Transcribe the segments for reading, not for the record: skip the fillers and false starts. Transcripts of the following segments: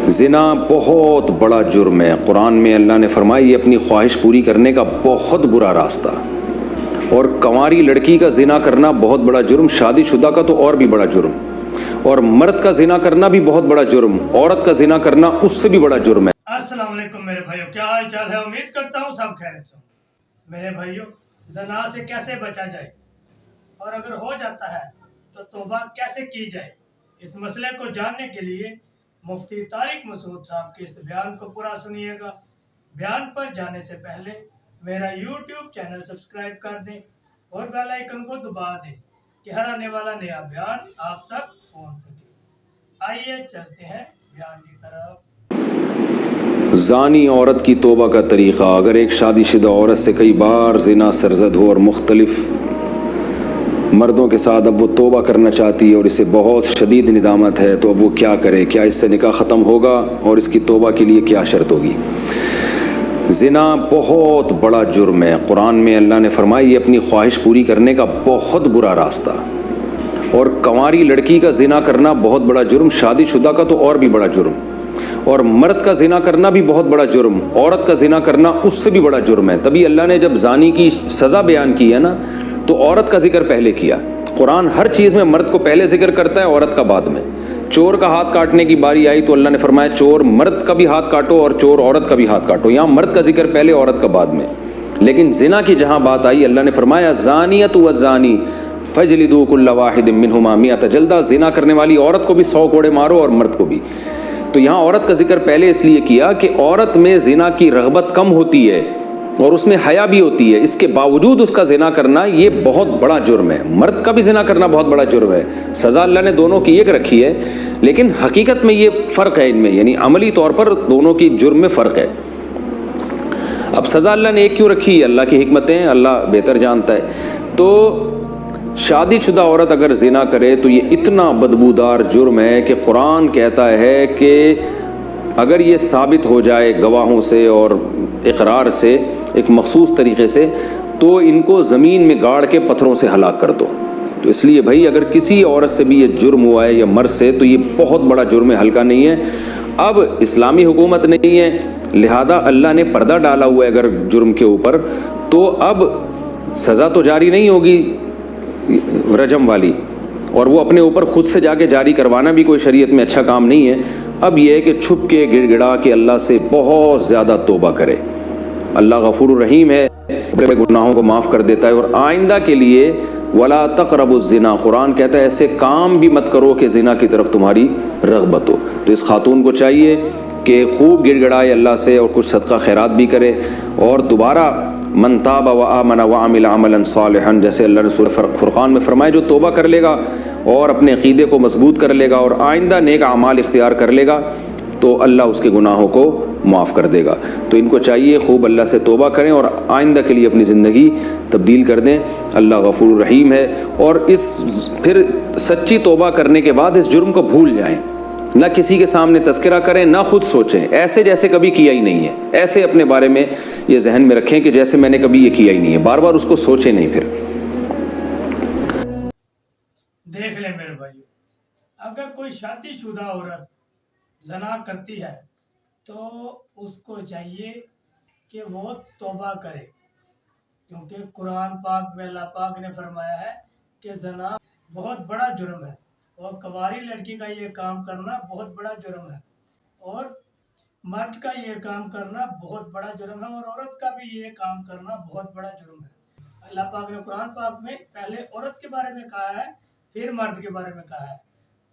زنا بہت بڑا جرم ہے۔ قرآن میں اللہ نے فرمایا یہ اپنی خواہش پوری کرنے کا بہت برا راستہ، اور کنواری لڑکی کا زنا کرنا بہت بڑا جرم، شادی شدہ کا تو اور بھی بڑا جرم، اور مرد کا زنا کرنا بھی بہت بڑا جرم، عورت کا زنا کرنا اس سے بھی بڑا جرم ہے۔ السلام علیکم میرے بھائیوں، کیا حال چال ہے؟ امید کرتا ہوں سب خیریت سے ہوں۔ میرے بھائیوں، زنا سے کیسے بچا جائے، اور اگر ہو جاتا ہے تو توبہ کیسے کی جائے، اس مسئلے کو جاننے کے لیے مفتی طارق مسعود صاحب کے اس بیان کو پورا سنیے گا۔ بیان پر جانے سے پہلے میرا یوٹیوب چینل سبسکرائب کر دیں اور بیل آئیکن کو دبا دیں کہ ہر آنے والا نیا بیان آپ تک پہنچ سکے۔ آئیے چلتے ہیں بیان کی طرف۔ زانی عورت کی توبہ کا طریقہ۔ اگر ایک شادی شدہ عورت سے کئی بار زنا سرزد ہو اور مختلف مردوں کے ساتھ اب وہ توبہ کرنا چاہتی ہے اور اسے بہت شدید ندامت ہے، تو اب وہ کیا کرے؟ کیا اس سے نکاح ختم ہوگا؟ اور اس کی توبہ کے لیے کیا شرط ہوگی؟ زنا بہت بڑا جرم ہے۔ قرآن میں اللہ نے فرمایا یہ اپنی خواہش پوری کرنے کا بہت برا راستہ، اور کنواری لڑکی کا زنا کرنا بہت بڑا جرم، شادی شدہ کا تو اور بھی بڑا جرم، اور مرد کا زنا کرنا بھی بہت بڑا جرم، عورت کا زنا کرنا اس سے بھی بڑا جرم ہے۔ تبھی اللہ نے جب زانی کی سزا بیان کی ہے نا، تو عورت کا ذکر پہلے کیا۔ قرآن ہر چیز میں مرد کو پہلے ذکر کرتا ہے، عورت کا بعد میں۔ چور کا ہاتھ کاٹنے کی باری آئی تو اللہ نے فرمایا چور مرد کا بھی ہاتھ کاٹو اور چور عورت کا بھی ہاتھ کاٹو۔ یہاں مرد کا ذکر پہلے، عورت کا بعد میں۔ لیکن زنا کی جہاں بات آئی، اللہ نے فرمایا زانیۃ والزانی فجلدوا کل واحد منہما مئۃ جلدہ۔ زنا کرنے والی عورت کو بھی 100 کوڑے مارو اور مرد کو بھی۔ تو یہاں عورت کا ذکر پہلے اس لیے کیا کہ عورت میں زنا کی رغبت کم ہوتی ہے اور اس میں حیا بھی ہوتی ہے، اس کے باوجود اس کا زنا کرنا یہ بہت بڑا جرم ہے۔ مرد کا بھی زنا کرنا بہت بڑا جرم ہے، سزا اللہ نے دونوں کی ایک رکھی ہے، لیکن حقیقت میں یہ فرق ہے ان میں، یعنی عملی طور پر دونوں کی جرم میں فرق ہے۔ اب سزا اللہ نے ایک کیوں رکھی ہے؟ اللہ کی حکمتیں اللہ بہتر جانتا ہے۔ تو شادی شدہ عورت اگر زنا کرے تو یہ اتنا بدبودار جرم ہے کہ قرآن کہتا ہے کہ اگر یہ ثابت ہو جائے گواہوں سے اور اقرار سے ایک مخصوص طریقے سے، تو ان کو زمین میں گاڑ کے پتھروں سے ہلاک کر دو۔ تو اس لیے بھائی اگر کسی عورت سے بھی یہ جرم ہوا ہے یا مرد سے، تو یہ بہت بڑا جرم ہے، ہلکا نہیں ہے۔ اب اسلامی حکومت نہیں ہے، لہذا اللہ نے پردہ ڈالا ہوا ہے اگر جرم کے اوپر، تو اب سزا تو جاری نہیں ہوگی رجم والی، اور وہ اپنے اوپر خود سے جا کے جاری کروانا بھی کوئی شریعت میں اچھا کام نہیں ہے۔ اب یہ ہے کہ چھپ کے گڑ گڑا کے اللہ سے بہت زیادہ توبہ کرے۔ اللہ غفور الرحیم ہے، بڑے گناہوں کو معاف کر دیتا ہے، اور آئندہ کے لیے ولا تقربوا الزنا، قرآن کہتا ہے ایسے کام بھی مت کرو کہ زنا کی طرف تمہاری رغبت ہو۔ تو اس خاتون کو چاہیے کہ خوب گڑ گڑائے اللہ سے اور کچھ صدقہ خیرات بھی کرے، اور دوبارہ من تاب وآمن وعمل عملا صالحا، جیسے اللہ نے سورہ فرقان میں فرمایا جو توبہ کر لے گا اور اپنے عقیدے کو مضبوط کر لے گا اور آئندہ نیک اعمال اختیار کر لے گا، تو اللہ اس کے گناہوں کو معاف کر دے گا۔ تو ان کو چاہیے خوب اللہ سے توبہ کریں اور آئندہ کے لیے اپنی زندگی تبدیل کر دیں۔ اللہ غفور الرحیم ہے، اور اس پھر سچی توبہ کرنے کے بعد اس جرم کو بھول جائیں، نہ کسی کے سامنے تذکرہ کریں، نہ خود سوچیں ایسے جیسے کبھی کیا ہی نہیں ہے، ایسے اپنے بارے میں یہ ذہن میں رکھیں کہ جیسے میں نے کبھی یہ کیا ہی نہیں ہے، بار بار اس کو سوچیں نہیں۔ پھر دیکھ لیں میرے بھائیو، اگر کوئی شادی شدہ عورت زنا کرتی ہے تو اس کو چاہیے کہ وہ توبہ کرے، کیونکہ قرآن پاک میں اللہ پاک نے فرمایا ہے کہ زنا بہت بڑا جرم ہے، اور کنواری لڑکی کا یہ کام کرنا بہت بڑا جرم ہے، اور مرد کا یہ کام کرنا بہت بڑا جرم ہے، اور عورت کا بھی یہ کام کرنا بہت بڑا جرم ہے۔ اللہ پاک نے قرآن پاک میں پہلے عورت کے بارے میں کہا ہے، پھر مرد کے بارے میں کہا ہے۔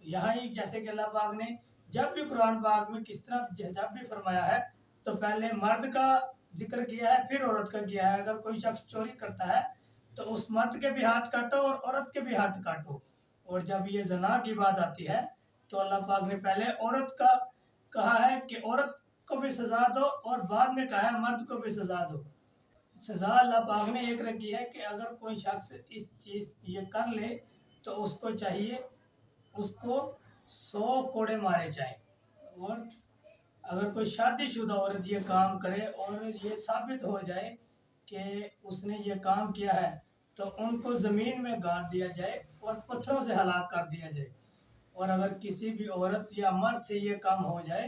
یہاں ہی جیسے کہ اللہ پاک نے جب بھی قرآن پاک میں کس طرح جب بھی فرمایا ہے تو پہلے مرد کا ذکر کیا ہے، پھر عورت کا کیا ہے۔ اگر کوئی شخص چوری کرتا ہے تو اس مرد کے بھی ہاتھ کاٹو اور عورت کے بھی ہاتھ کاٹو، اور جب یہ زنا کی بات آتی ہے تو اللہ پاک نے پہلے عورت کا کہا ہے کہ عورت کو بھی سزا دو، اور بعد میں کہا ہے مرد کو بھی سزا دو۔ سزا اللہ پاک نے ایک رکھی ہے کہ اگر کوئی شخص اس چیز یہ کر لے تو اس کو چاہیے اس کو 100 کوڑے مارے جائیں، اور اگر کوئی شادی شدہ عورت یہ کام کرے اور یہ ثابت ہو جائے کہ اس نے یہ کام کیا ہے تو ان کو زمین میں گاڑ دیا جائے اور پتھروں سے ہلاک کر دیا جائے۔ اور اگر کسی بھی عورت یا مرد سے یہ کام ہو جائے